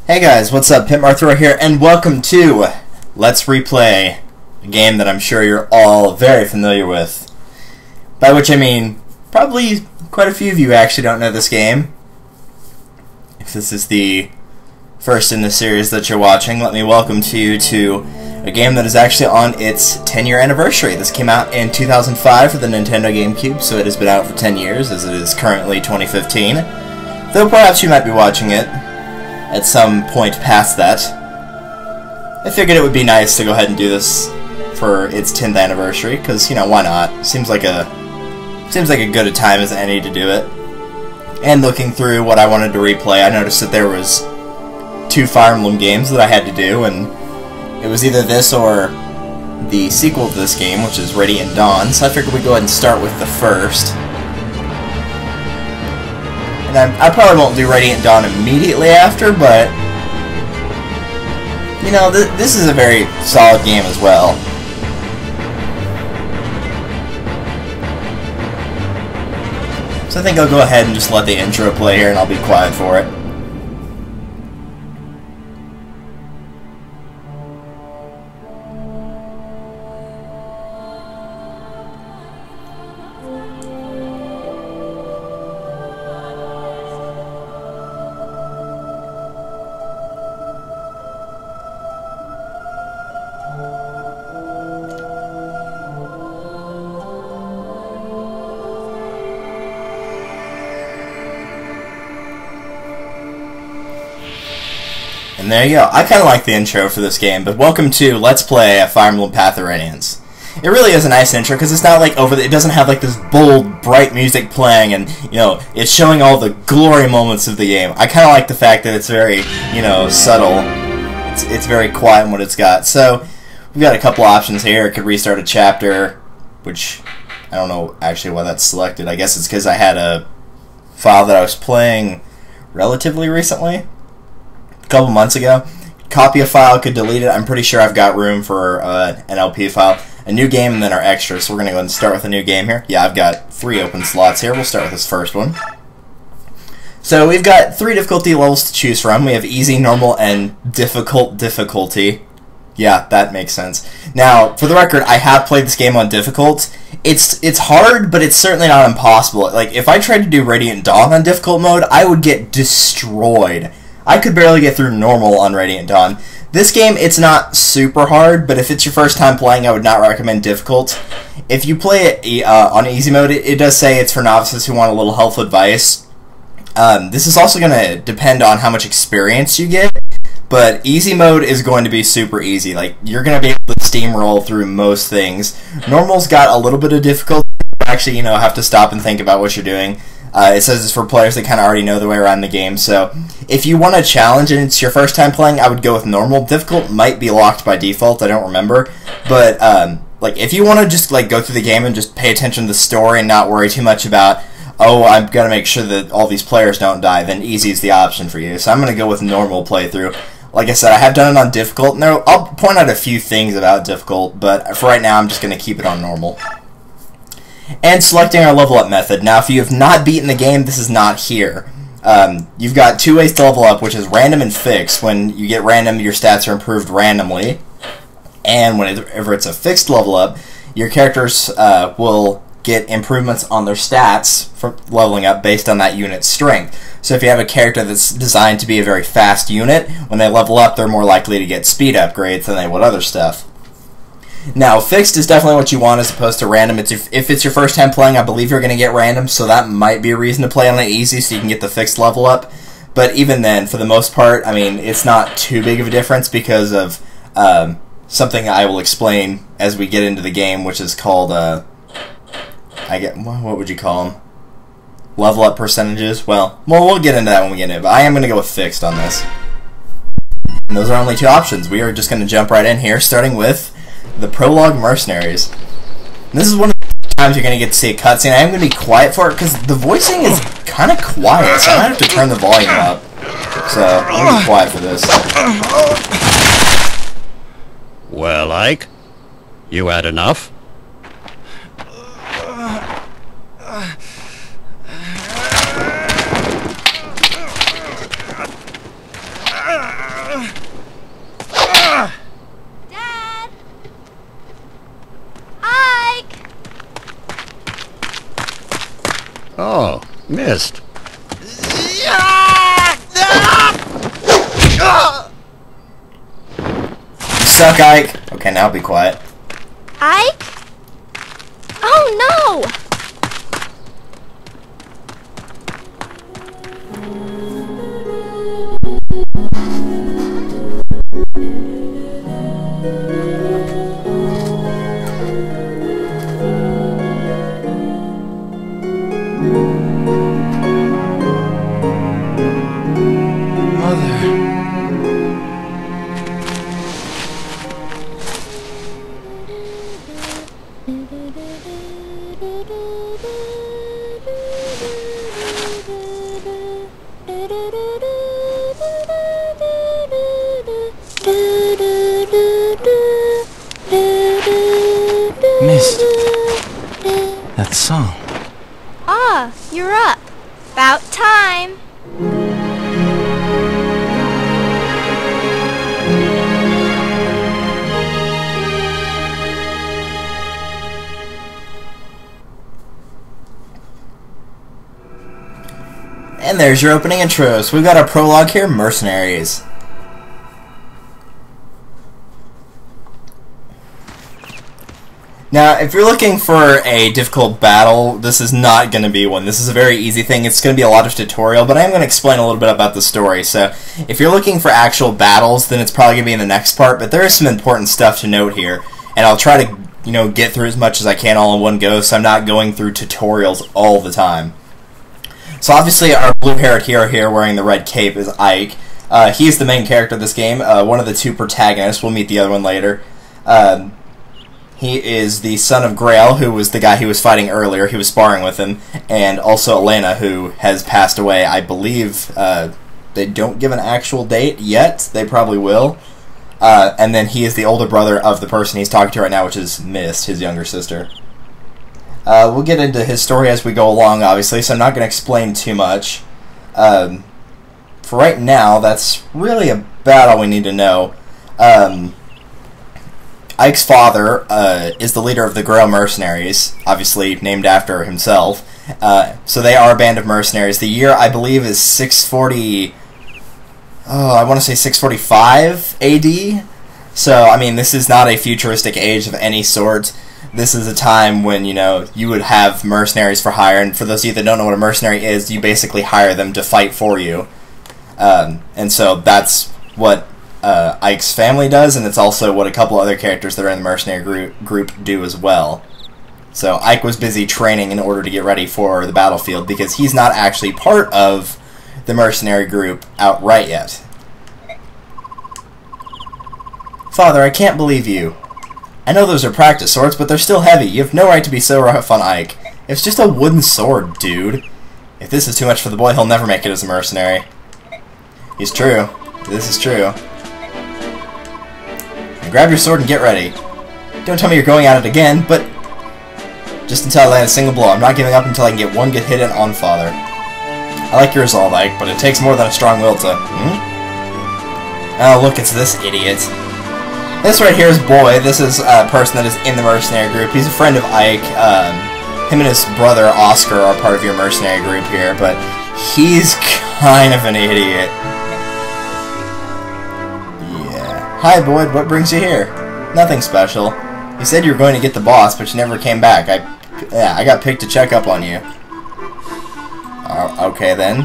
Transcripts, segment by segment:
Hey guys, what's up? Pimp Arthur here, and welcome to Let's Replay, a game that I'm sure you're all very familiar with. By which I mean, probably quite a few of you actually don't know this game. If this is the first in the series that you're watching, let me welcome you to a game that is actually on its 10-year anniversary. This came out in 2005 for the Nintendo Gamecube, so it has been out for 10 years, as it is currently 2015. Though perhaps you might be watching it at some point past that. I figured it would be nice to go ahead and do this for its 10th anniversary, because, you know, why not? Seems like a good a time as any to do it. And looking through what I wanted to replay, I noticed that there was 2 Fire Emblem games that I had to do, and it was either this or the sequel to this game, which is Radiant Dawn, so I figured we'd go ahead and start with the first. And I probably won't do Radiant Dawn immediately after, but, you know, this is a very solid game as well. So I think I'll go ahead and just let the intro play here, and I'll be quiet for it. And there you go. I kind of like the intro for this game, but welcome to Let's Play Fire Emblem Path of Radiance. It really is a nice intro, because it's not like it doesn't have like this bold, bright music playing, and, you know, it's showing all the glory moments of the game. I kind of like the fact that it's very, you know, subtle. It's very quiet in what it's got. So, we've got a couple options here. It could restart a chapter, which, I don't know actually why that's selected. I guess it's because I had a file that I was playing relatively recently. Couple months ago. Copy a file, could delete it. I'm pretty sure I've got room for an LP file. A new game, and then our extras. So we're going to go ahead and start with a new game here. Yeah, I've got 3 open slots here. We'll start with this first one. So we've got 3 difficulty levels to choose from. We have easy, normal, and difficult difficulty. Yeah, that makes sense. Now, for the record, I have played this game on difficult. It's hard, but it's certainly not impossible. Like, if I tried to do Radiant Dawn on difficult mode, I would get destroyed. I could barely get through normal on Radiant Dawn. This game, it's not super hard, but if it's your first time playing, I would not recommend difficult. If you play it on easy mode, it does say it's for novices who want a little helpful advice. This is also going to depend on how much experience you get, but easy mode is going to be super easy. Like, you're going to be able to steamroll through most things. Normal's got a little bit of difficulty. You actually, you know, have to stop and think about what you're doing. It says it's for players that kind of already know the way around the game, so if you want a challenge and it's your first time playing, I would go with normal. Difficult might be locked by default, I don't remember, but like, if you want to just like go through the game and just pay attention to the story and not worry too much about, oh, I've got to make sure that all these players don't die, then easy is the option for you. So I'm going to go with normal playthrough. Like I said, I have done it on difficult, and I'll point out a few things about difficult, but for right now I'm just going to keep it on normal. And selecting our level up method. Now, if you have not beaten the game, this is not here. You've got 2 ways to level up, which is random and fixed. When you get random, your stats are improved randomly. And whenever it's a fixed level up, your characters will get improvements on their stats from leveling up based on that unit's strength. So if you have a character that's designed to be a very fast unit, when they level up, they're more likely to get speed upgrades than they would other stuff. Now, fixed is definitely what you want as opposed to random. If it's your first time playing, I believe you're going to get random, so that might be a reason to play on it easy so you can get the fixed level up. But even then, for the most part, I mean, it's not too big of a difference because of something I will explain as we get into the game, which is called, what would you call them? Level up percentages? Well, we'll get into that when we get into it, but I am going to go with fixed on this. And those are only 2 options. We are just going to jump right in here, starting with the Prologue Mercenaries. And this is one of the times you're going to get to see a cutscene. I am going to be quiet for it because the voicing is kind of quiet, so I might have to turn the volume up. So, I'm going to be quiet for this. Well, Ike, you had enough? Oh, missed. You suck, Ike. Okay, now be quiet. Ike? Oh no! Missed that song. Ah, you're up. About time. And there's your opening intro. So we've got our prologue here, Mercenaries. Now, if you're looking for a difficult battle, this is not going to be one. This is a very easy thing. It's going to be a lot of tutorial, but I am going to explain a little bit about the story. So, if you're looking for actual battles, then it's probably going to be in the next part, but there is some important stuff to note here, and I'll try to, get through as much as I can all in one go, so I'm not going through tutorials all the time. So, obviously, our blue-haired hero here wearing the red cape is Ike. He is the main character of this game, one of the two protagonists. We'll meet the other one later. He is the son of Grail, who was the guy he was fighting earlier. He was sparring with him. And also Elena, who has passed away. I believe they don't give an actual date yet. They probably will. And then he is the older brother of the person he's talking to right now, which is Mist, his younger sister. We'll get into his story as we go along, obviously, so I'm not going to explain too much. For right now, that's really about all we need to know. Ike's father is the leader of the Grail Mercenaries, obviously named after himself. So they are a band of mercenaries. The year, I believe, is 640... Oh, I want to say 645 AD. So, I mean, this is not a futuristic age of any sort. This is a time when, you would have mercenaries for hire. And for those of you that don't know what a mercenary is, you basically hire them to fight for you. And so that's what... Ike's family does, and it's also what a couple other characters that are in the mercenary group do as well. So Ike was busy training in order to get ready for the battlefield, because he's not actually part of the mercenary group outright yet. Father, I can't believe you. I know those are practice swords, but they're still heavy. You have no right to be so rough on Ike. It's just a wooden sword, dude. If this is too much for the boy, he'll never make it as a mercenary. He's true. This is true. Grab your sword and get ready. Don't tell me you're going at it again, but... Just until I land a single blow. I'm not giving up until I can get one good hit in on Father. I like your resolve, Ike, but it takes more than a strong will to... Oh, look, it's this idiot. This right here is Boy. This is a person that is in the mercenary group. He's a friend of Ike. Him and his brother, Oscar, are part of your mercenary group here, but he's kind of an idiot. Hi, Boyd. What brings you here? Nothing special. You said you were going to get the boss, but you never came back. I got picked to check up on you. Okay, then.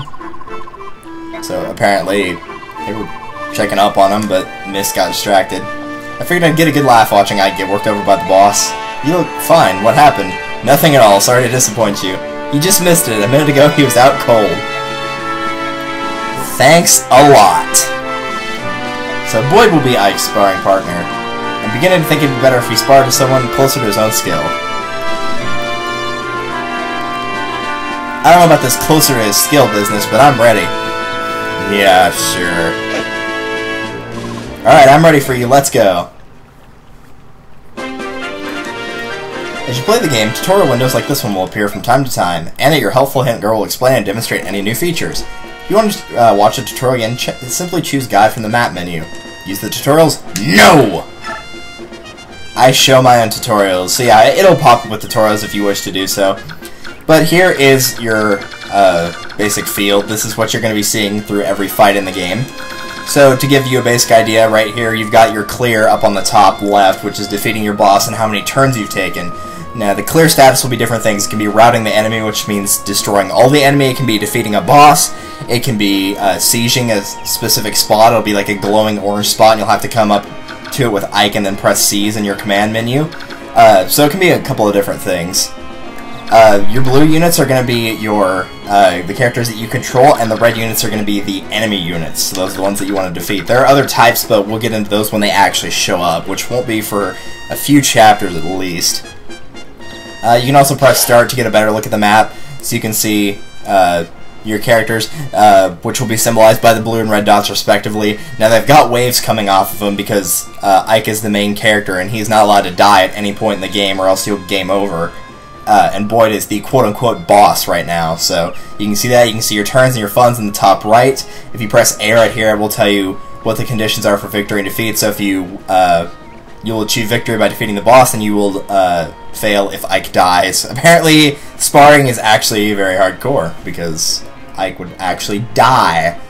So, apparently, they were checking up on him, but Mist got distracted. I figured I'd get a good laugh watching Ike get worked over by the boss. You look fine. What happened? Nothing at all. Sorry to disappoint you. You just missed it. A minute ago, he was out cold. Thanks a lot. So Boyd will be Ike's sparring partner. I'm beginning to think it'd be better if he sparred with someone closer to his own skill. I don't know about this closer to his skill business, but I'm ready. Yeah, sure. Alright, I'm ready for you. Let's go. As you play the game, tutorial windows like this one will appear from time to time. Anna, your helpful hint girl, will explain and demonstrate any new features. If you want to watch a tutorial again, simply choose Guide from the map menu. Use the tutorials? No! I show my own tutorials, so yeah, it'll pop up with tutorials if you wish to do so. But here is your basic field. This is what you're going to be seeing through every fight in the game. So to give you a basic idea, right here you've got your clear up on the top left, which is defeating your boss and how many turns you've taken. Now the clear status will be different things. It can be routing the enemy, which means destroying all the enemy. It can be defeating a boss. It can be sieging a specific spot. It'll be like a glowing orange spot, and you'll have to come up to it with Ike and then press C's in your command menu. So it can be a couple of different things. Your blue units are going to be your the characters that you control, and the red units are going to be the enemy units. So those are the ones that you want to defeat. There are other types, but we'll get into those when they actually show up, which won't be for a few chapters at least. You can also press start to get a better look at the map, so you can see your characters, which will be symbolized by the blue and red dots respectively. Now they've got waves coming off of them because Ike is the main character, and he's not allowed to die at any point in the game, or else he'll game over. And Boyd is the quote-unquote boss right now, so you can see that. You can see your turns and your funds in the top right. If you press A right here, it will tell you what the conditions are for victory and defeat. So if you will achieve victory by defeating the boss, and you will fail if Ike dies. Apparently, sparring is actually very hardcore, because Ike would actually die.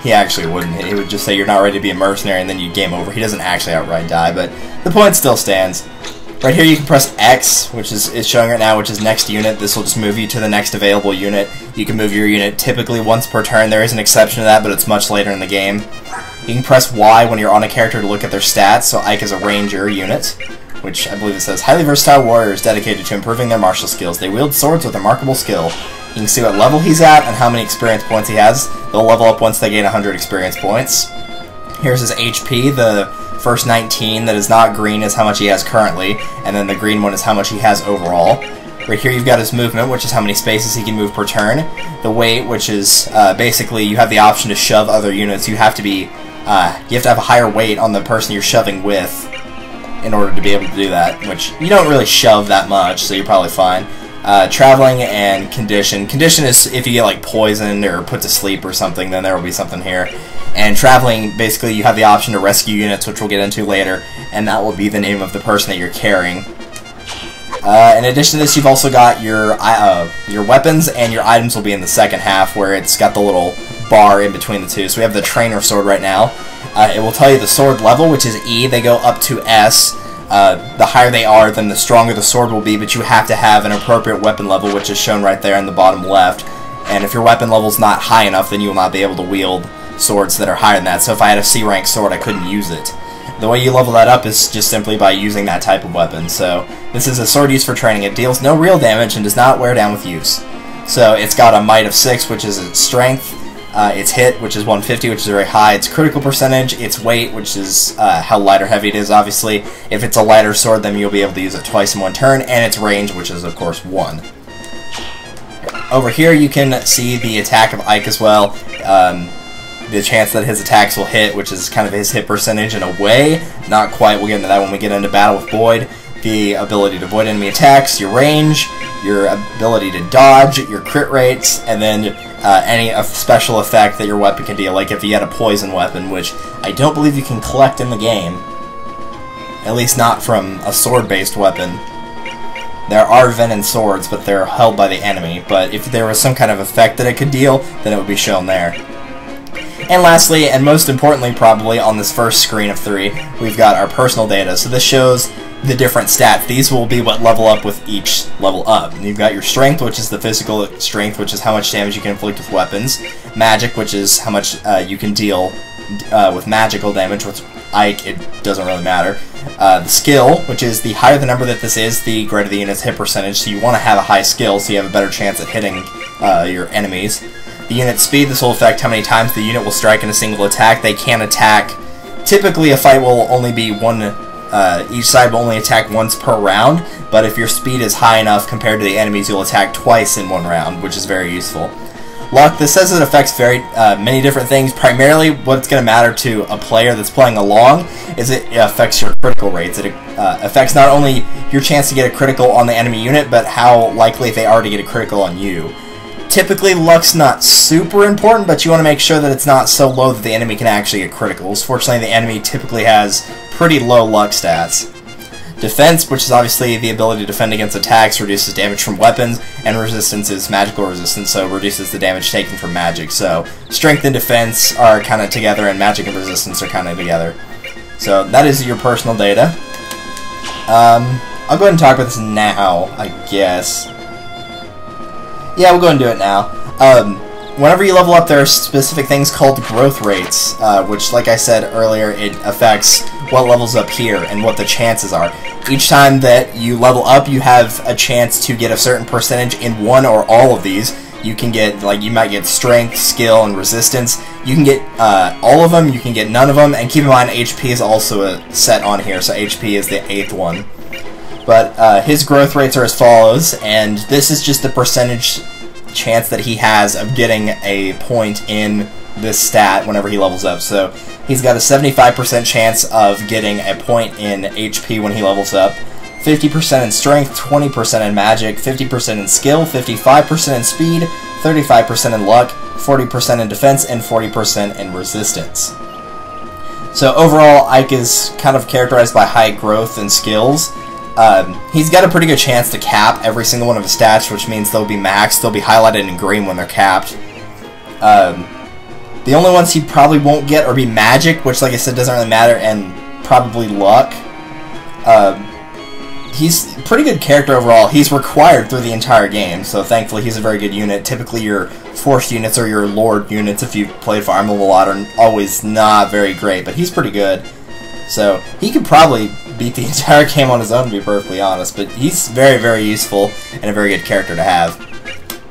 He actually wouldn't. He would just say you're not ready to be a mercenary, and then you game over. He doesn't actually outright die, but the point still stands. Right here you can press X, which is showing right now, which is next unit. This will just move you to the next available unit. You can move your unit typically once per turn. There is an exception to that, but it's much later in the game. You can press Y when you're on a character to look at their stats. So Ike is a ranger unit, which I believe it says, highly versatile warriors dedicated to improving their martial skills. They wield swords with remarkable skill. You can see what level he's at and how many experience points he has. They'll level up once they gain 100 experience points. Here's his HP. The first 19 that is not green is how much he has currently, and then the green one is how much he has overall. Right here you've got his movement, which is how many spaces he can move per turn. The weight, which is basically you have the option to shove other units. You have to have a higher weight on the person you're shoving with in order to be able to do that, which you don't really shove that much, so you're probably fine. Traveling and condition. Condition is if you get like poisoned or put to sleep or something, then there will be something here. And traveling, basically you have the option to rescue units, which we'll get into later, and that will be the name of the person that you're carrying. In addition to this, you've also got your weapons, and your items will be in the second half, where it's got the little bar in between the two. So we have the trainer sword right now. It will tell you the sword level, which is E. They go up to S. The higher they are, then the stronger the sword will be, but you have to have an appropriate weapon level, which is shown right there in the bottom left. And if your weapon level is not high enough, then you will not be able to wield swords that are higher than that. So if I had a C rank sword, I couldn't use it. The way you level that up is just simply by using that type of weapon. So this is a sword used for training. It deals no real damage and does not wear down with use. So it's got a might of 6, which is its strength, its hit, which is 150, which is very high, its critical percentage, its weight, which is how light or heavy it is, obviously. If it's a lighter sword, then you'll be able to use it twice in one turn, and its range, which is of course 1. Over here you can see the attack of Ike as well. The chance that his attacks will hit, which is kind of his hit percentage in a way. Not quite, we'll get into that when we get into battle with Boyd. The ability to avoid enemy attacks, your range, your ability to dodge, your crit rates, and then any special effect that your weapon can deal, like if you had a poison weapon, which I don't believe you can collect in the game. At least not from a sword-based weapon. There are venom swords, but they're held by the enemy. But if there was some kind of effect that it could deal, then it would be shown there. And lastly, and most importantly probably, on this first screen of 3, we've got our personal data. So this shows the different stats. These will be what level up with each level up. And you've got your strength, which is the physical strength, which is how much damage you can inflict with weapons. Magic, which is how much you can deal with magical damage. With Ike, it doesn't really matter. The skill, which is the higher the number that this is, the greater the unit's hit percentage. So you want to have a high skill so you have a better chance at hitting your enemies. The unit speed, this will affect how many times the unit will strike in a single attack. They can attack. Typically a fight will only be one, each side will only attack once per round, but if your speed is high enough compared to the enemies, you'll attack twice in one round, which is very useful. Luck, this says it affects many different things. Primarily what's going to matter to a player that's playing along is it affects your critical rates. It affects not only your chance to get a critical on the enemy unit, but how likely they are to get a critical on you. Typically, luck's not super important, but you want to make sure that it's not so low that the enemy can actually get criticals. Fortunately, the enemy typically has pretty low luck stats. Defense, which is obviously the ability to defend against attacks, reduces damage from weapons, and resistance is magical resistance, so reduces the damage taken from magic. So strength and defense are kind of together, and magic and resistance are kind of together. So that is your personal data. I'll go ahead and talk about this now, I guess. Yeah, we'll go ahead and do it now. Whenever you level up, there are specific things called growth rates, which, like I said earlier, it affects what levels up here and what the chances are. Each time that you level up, you have a chance to get a certain percentage in one or all of these. You can get, like, you might get strength, skill, and resistance. You can get all of them, you can get none of them, and keep in mind HP is also set on here, so HP is the 8th one. But his growth rates are as follows, and this is just the percentage chance that he has of getting a point in this stat whenever he levels up. So he's got a 75% chance of getting a point in HP when he levels up, 50% in strength, 20% in magic, 50% in skill, 55% in speed, 35% in luck, 40% in defense, and 40% in resistance. So overall, Ike is kind of characterized by high growth and skills. He's got a pretty good chance to cap every single one of his stats, which means they'll be maxed. They'll be highlighted in green when they're capped. The only ones he probably won't get are be magic, which, like I said, doesn't really matter, and probably luck. He's a pretty good character overall. He's required through the entire game, so thankfully he's a very good unit. Typically your forced units or your lord units, if you've played Fire Emblem a lot, are always not very great, but he's pretty good. So he could probably beat the entire game on his own, to be perfectly honest, but he's very, very useful and a very good character to have.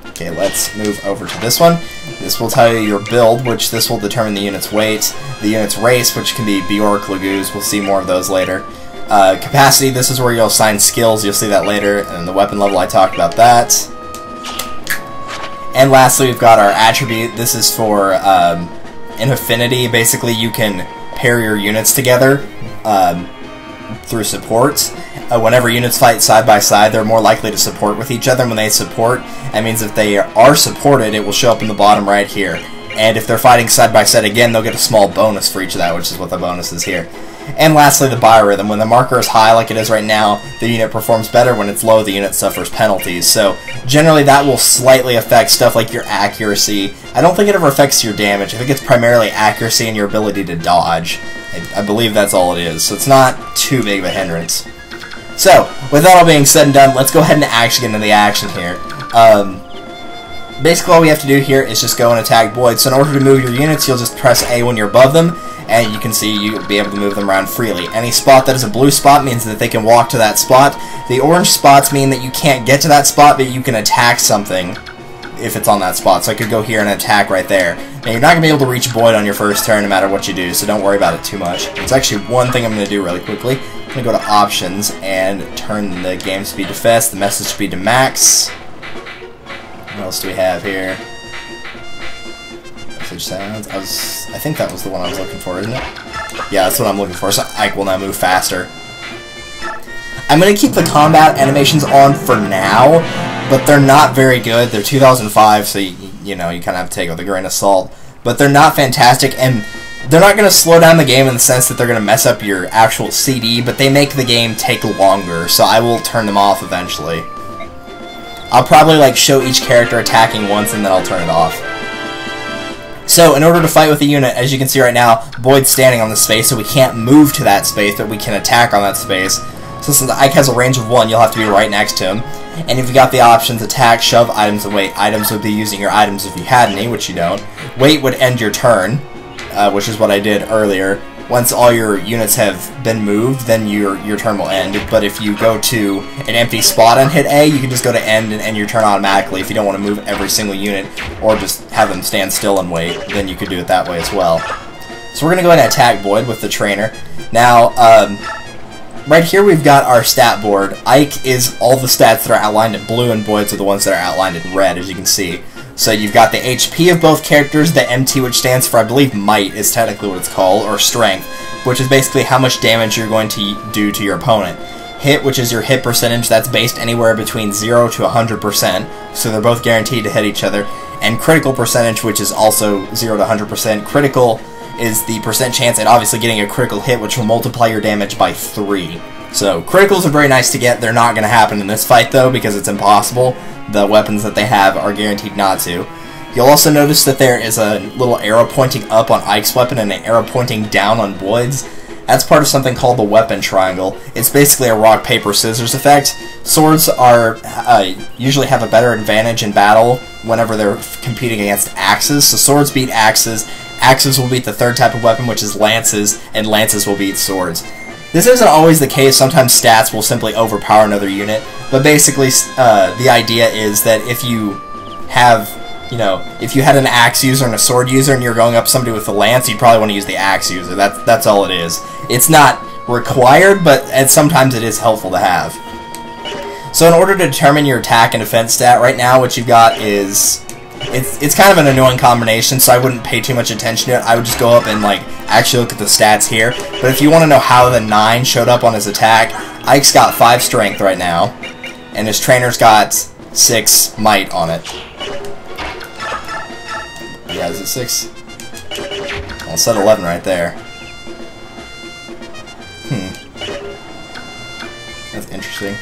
Okay, let's move over to this one. This will tell you your build, which this will determine the unit's weight, the unit's race, which can be Bjork, Lagoos, we'll see more of those later. Capacity, this is where you'll assign skills, you'll see that later, and the weapon level, I talked about that. And lastly, we've got our attribute. This is for in affinity. Basically, you can pair your units together through support. Whenever units fight side by side, they're more likely to support with each other. When they support, that means if they are supported, it will show up in the bottom right here. And if they're fighting side by side again, they'll get a small bonus for each of that, which is what the bonus is here. And lastly, the biorhythm. When the marker is high, like it is right now, the unit performs better. When it's low, the unit suffers penalties. So generally, that will slightly affect stuff like your accuracy. I don't think it ever affects your damage. I think it's primarily accuracy and your ability to dodge. I believe that's all it is. So it's not too big of a hindrance. So, with that all being said and done, let's go ahead and actually get into the action here. Basically, all we have to do here is just go and attack Boyd. So in order to move your units, you'll just press A when you're above them, and you can see you'll be able to move them around freely. Any spot that is a blue spot means that they can walk to that spot. The orange spots mean that you can't get to that spot, but you can attack something if it's on that spot. So I could go here and attack right there. Now, you're not going to be able to reach Boyd on your first turn no matter what you do, so don't worry about it too much. There's actually one thing I'm going to do really quickly. I'm going to go to Options and turn the game speed to fast, the message speed to max. What else do we have here? Message sounds. I think that was the one I was looking for, isn't it? Yeah, that's what I'm looking for, so Ike will now move faster. I'm going to keep the combat animations on for now, but they're not very good. They're 2005, so you know, you kind of have to take it with a grain of salt. But they're not fantastic, and they're not going to slow down the game in the sense that they're going to mess up your actual CD, but they make the game take longer, so I will turn them off eventually. I'll probably like show each character attacking once and then I'll turn it off. So in order to fight with a unit, as you can see right now, Boyd's standing on the space, so we can't move to that space, but we can attack on that space. So since Ike has a range of 1, you'll have to be right next to him. And if you got the options attack, shove, items, and wait, items would be using your items if you had any, which you don't. Wait would end your turn, which is what I did earlier. Once all your units have been moved, then your turn will end. But if you go to an empty spot and hit A, you can just go to end and end your turn automatically. If you don't want to move every single unit or just have them stand still and wait, then you could do it that way as well. So we're going to go ahead and attack Boyd with the trainer. Now, right here we've got our stat board. Ike is all the stats that are outlined in blue, and Boyd's are the ones that are outlined in red, as you can see. So you've got the HP of both characters, the MT, which stands for, I believe, might is technically what it's called, or strength, which is basically how much damage you're going to do to your opponent. Hit, which is your hit percentage, that's based anywhere between 0 to 100%, so they're both guaranteed to hit each other. And critical percentage, which is also 0 to 100%. Critical is the percent chance at obviously getting a critical hit, which will multiply your damage by 3. So criticals are very nice to get. They're not going to happen in this fight though because it's impossible. The weapons that they have are guaranteed not to. You'll also notice that there is a little arrow pointing up on Ike's weapon and an arrow pointing down on Boyd's. That's part of something called the weapon triangle. It's basically a rock, paper, scissors effect. Swords are usually have a better advantage in battle whenever they're competing against axes. So swords beat axes. Axes will beat the third type of weapon, which is lances, and lances will beat swords. This isn't always the case. Sometimes stats will simply overpower another unit. But basically, the idea is that if you have, if you had an axe user and a sword user and you're going up somebody with a lance, you'd probably want to use the axe user. That's all it is. It's not required, but sometimes it is helpful to have. So in order to determine your attack and defense stat right now, what you've got is... It's kind of an annoying combination, so I wouldn't pay too much attention to it. I would just go up and actually look at the stats here. But if you want to know how the 9 showed up on his attack, Ike's got 5 strength right now, and his trainer's got 6 might on it. Yeah, is it 6? Well, it said 11 right there. That's interesting.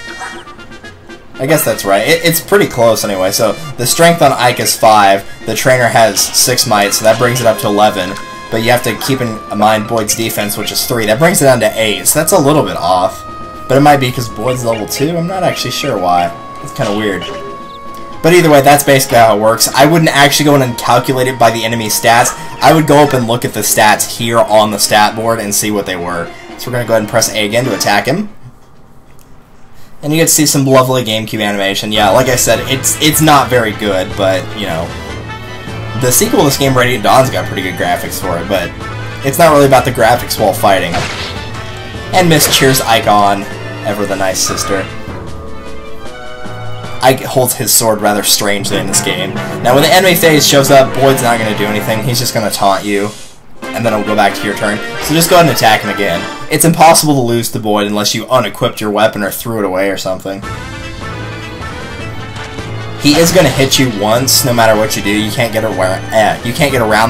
I guess that's right. It's pretty close anyway. So the strength on Ike is 5. The trainer has 6 might, so that brings it up to 11. But you have to keep in mind Boyd's defense, which is 3. That brings it down to 8. So that's a little bit off. But it might be because Boyd's level 2. I'm not actually sure why. It's kind of weird. But either way, that's basically how it works. I wouldn't actually go in and calculate it by the enemy stats. I would go up and look at the stats here on the stat board and see what they were. So we're going to go ahead and press A again to attack him. And you get to see some lovely GameCube animation. Yeah, like I said, it's not very good, but, the sequel to this game, Radiant Dawn's got pretty good graphics for it, but it's not really about the graphics while fighting. And Miss cheers Ike on, ever the nice sister. Ike holds his sword rather strangely in this game. Now, when the enemy phase shows up, Boyd's not going to do anything. He's just going to taunt you, and then it'll go back to your turn. So just go ahead and attack him again. It's impossible to lose to Boyd unless you unequipped your weapon or threw it away or something. He is going to hit you once, no matter what you do. You can't get around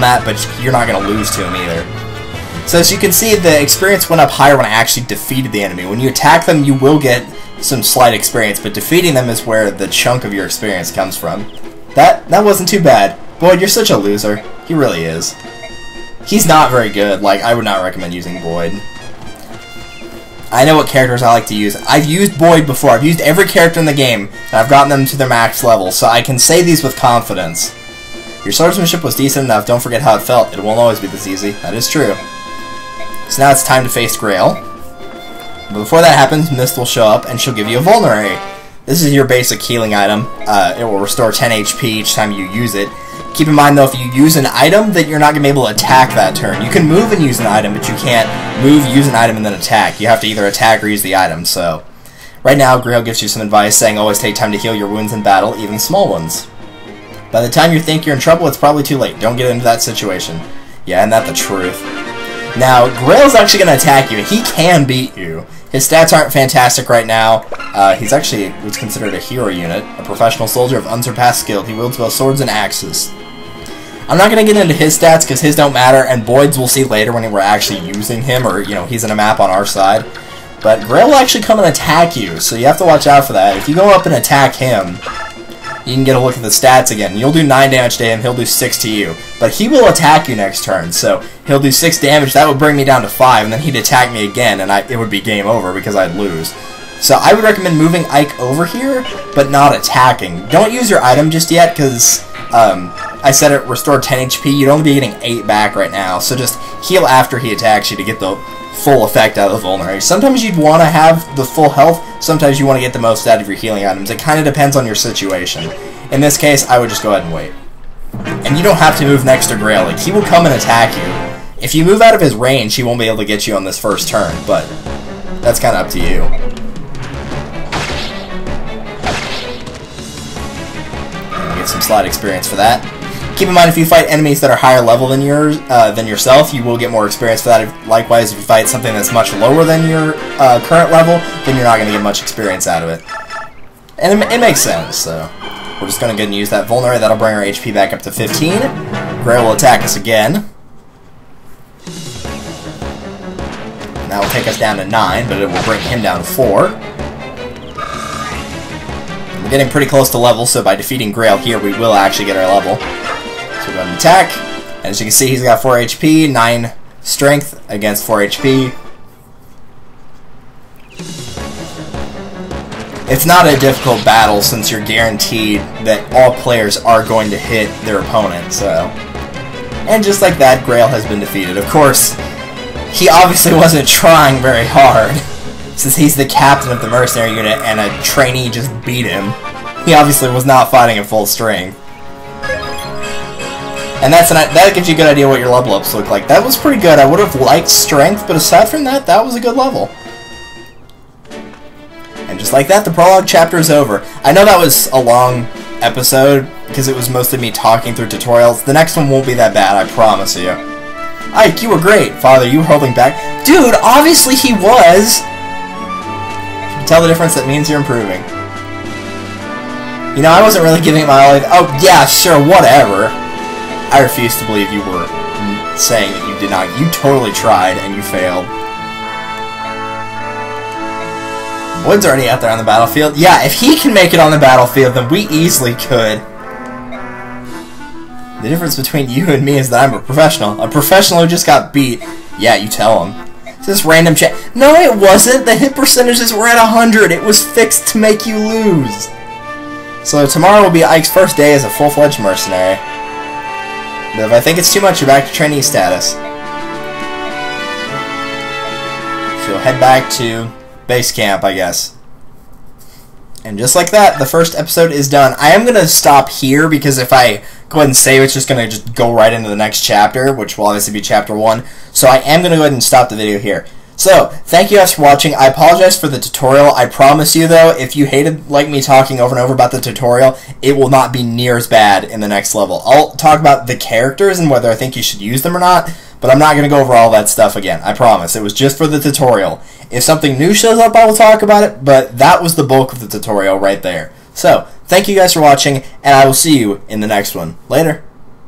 that, but you're not going to lose to him either. So as you can see, the experience went up higher when I actually defeated the enemy. When you attack them, you will get some slight experience, but defeating them is where the chunk of your experience comes from. That wasn't too bad. Boyd, you're such a loser. He really is. He's not very good. I would not recommend using Boyd. I know what characters I like to use. I've used Boyd before. I've used every character in the game, and I've gotten them to their max level, so I can say these with confidence. Your swordsmanship was decent enough. Don't forget how it felt. It won't always be this easy. That is true. So now it's time to face Grail. But before that happens, Mist will show up, and she'll give you a Vulnerary. This is your basic healing item. It will restore 10 HP each time you use it. Keep in mind, though, if you use an item, that you're not going to be able to attack that turn. You can move and use an item, but you can't move, use an item, and then attack. You have to either attack or use the item, so... Right now, Grail gives you some advice, saying always take time to heal your wounds in battle, even small ones. By the time you think you're in trouble, it's probably too late. Don't get into that situation. Yeah, isn't that the truth? Now, Grail's actually going to attack you. He can beat you. His stats aren't fantastic right now. He's actually what's considered a hero unit, a professional soldier of unsurpassed skill. He wields both swords and axes. I'm not going to get into his stats because his don't matter, and Boyd's we'll see later when we're actually using him, or, he's in a map on our side. But Grail will actually come and attack you, so you have to watch out for that. If you go up and attack him, you can get a look at the stats again. You'll do 9 damage to him, he'll do 6 to you. But he will attack you next turn, so he'll do 6 damage, that would bring me down to 5, and then he'd attack me again, and it would be game over because I'd lose. So I would recommend moving Ike over here, but not attacking. Don't use your item just yet, because I said it restored 10 HP, you'd only be getting 8 back right now, so just heal after he attacks you to get the full effect out of the Vulnerary. Sometimes you'd want to have the full health, sometimes you want to get the most out of your healing items. It kind of depends on your situation. In this case, I would just go ahead and wait. And you don't have to move next to Grail. He will come and attack you. If you move out of his range, he won't be able to get you on this first turn, but that's kind of up to you. Get some slight experience for that. Keep in mind, if you fight enemies that are higher level than yourself, you will get more experience for that. Likewise, if you fight something that's much lower than your current level, then you're not going to get much experience out of it. And it makes sense, so we're just going to go ahead and use that Vulnerary. That'll bring our HP back up to 15. Grail will attack us again. And that will take us down to 9, but it will bring him down to 4. We're getting pretty close to level, so by defeating Grail here, we will actually get our level. So we go and attack. And as you can see, he's got 4 HP, 9 strength against 4 HP. It's not a difficult battle since you're guaranteed that all players are going to hit their opponent, so... And just like that, Grail has been defeated. Of course, he obviously wasn't trying very hard, since he's the captain of the mercenary unit and a trainee just beat him. He obviously was not fighting at full strength. And that gives you a good idea what your level ups look like. That was pretty good. I would have liked strength, but aside from that, that was a good level. And just like that, the prologue chapter is over. I know that was a long episode, because it was mostly me talking through tutorials. The next one won't be that bad, I promise you. Ike, you were great. Father, you were holding back. Dude, obviously he was! You can tell the difference, that means you're improving. You know, I wasn't really giving it my all. Oh, yeah, sure, whatever. I refuse to believe you were saying that you did not. You totally tried, and you failed. Wood's already out there on the battlefield. Yeah, if he can make it on the battlefield, then we easily could. The difference between you and me is that I'm a professional. A professional who just got beat. Yeah, you tell him. It's this random check. No, it wasn't. The hit percentages were at 100. It was fixed to make you lose. So tomorrow will be Ike's first day as a full-fledged mercenary. But if I think it's too much, you're back to trainee status. So you'll head back to base camp, I guess. And just like that, the first episode is done. I am going to stop here because if I go ahead and save, it's just going to just go right into the next chapter, which will obviously be chapter 1. So I am going to go ahead and stop the video here. So, thank you guys for watching. I apologize for the tutorial. I promise you, though, if you hated like me talking over and over about the tutorial, it will not be near as bad in the next level. I'll talk about the characters and whether I think you should use them or not, but I'm not going to go over all that stuff again. I promise. It was just for the tutorial. If something new shows up, I will talk about it, but that was the bulk of the tutorial right there. So, thank you guys for watching, and I will see you in the next one. Later.